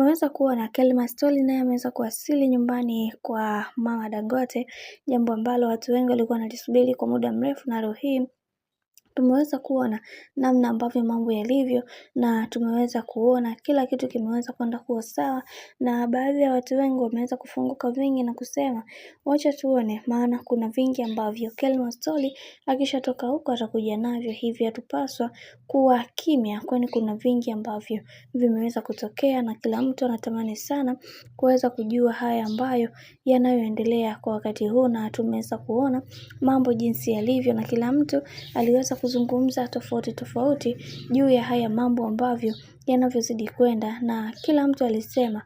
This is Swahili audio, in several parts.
Tumeweza kuona Kelma Stoli naye ameweza kuwasili nyumbani kwa Mama Dangote, jambo ambalo watu wengi walikuwa wanalisubiri kwa muda mrefu, na leo hii tumeweza kuona namna ambavyo mambo yalivyo, na tumeweza kuona kila kitu kimeweza kwenda kuwa sawa, na baadhi ya watu wengi wameweza kufunguka vingi na kusema wacha tuone, maana kuna vingi ambavyo Kelma Stoli akishatoka huko atakuja navyo, hivi hatupaswa kuwa kimya, kwani kuna vingi ambavyo vimeweza kutokea na kila mtu anatamani sana kuweza kujua haya ambayo yanayoendelea kwa wakati huu, na tumeweza kuona mambo jinsi yalivyo, na kila mtu aliweza kuzungumza tofauti juu ya haya mambo ambavyo yanavyozidi kwenda, na kila mtu alisema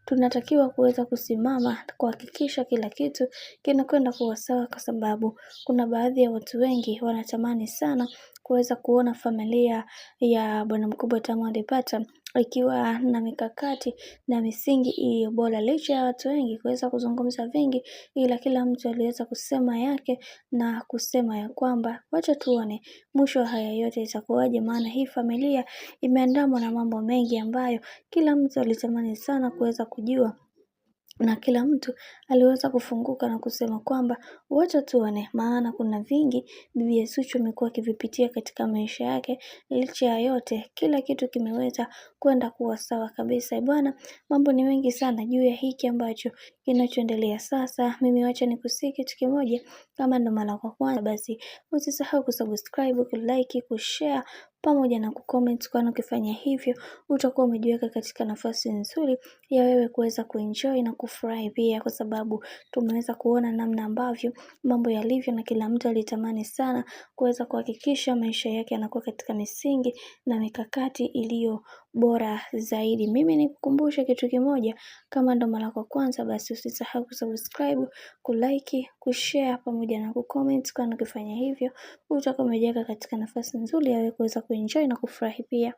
tunatakiwa kuweza kusimama kuhakikisha kila kitu kinakwenda kuwa sawa, kwa sababu kuna baadhi ya watu wengi wanatamani sana kuweza kuona familia ya bwana mkubwa Diamond Platnumz ikiwa na mikakati na misingi iliyo bora. Licha ya watu wengi kuweza kuzungumza vingi, ila kila mtu aliweza kusema yake na kusema ya kwamba wacha tuone mwisho wa haya yote itakuwaje, maana hii familia imeandamwa na mambo mengi ambayo kila mtu alitamani sana kuweza kujua, na kila mtu aliweza kufunguka na kusema kwamba wacha tuone, maana kuna vingi bibi Zuchu amekuwa akivipitia katika maisha yake. Licha ya yote kila kitu kimeweza kwenda kuwa sawa kabisa bwana. Mambo ni mengi sana juu ya hiki ambacho kinachoendelea sasa. Mimi wacha nikusihi kitu kimoja, kama ndo mara kwa kwanza basi usisahau kusubscribe, kulike, kushare pamoja na kucomment, kwani ukifanya hivyo utakuwa umejiweka katika nafasi nzuri ya wewe kuweza kuenjoy na kufurahi pia, kwa sababu tumeweza kuona namna ambavyo mambo yalivyo, na kila mtu alitamani sana kuweza kuhakikisha maisha yake yanakuwa katika misingi na mikakati iliyo bora zaidi. Mimi nikukumbusha kitu kimoja, kama ndo mara kwa kwanza basi usisahau kusubscribe, kulike, kushare pamoja na kucomment, kwani ukifanya hivyo utakuwa umejiweka katika nafasi nzuri ya wewe kuweza kuenjoy na kufurahi pia.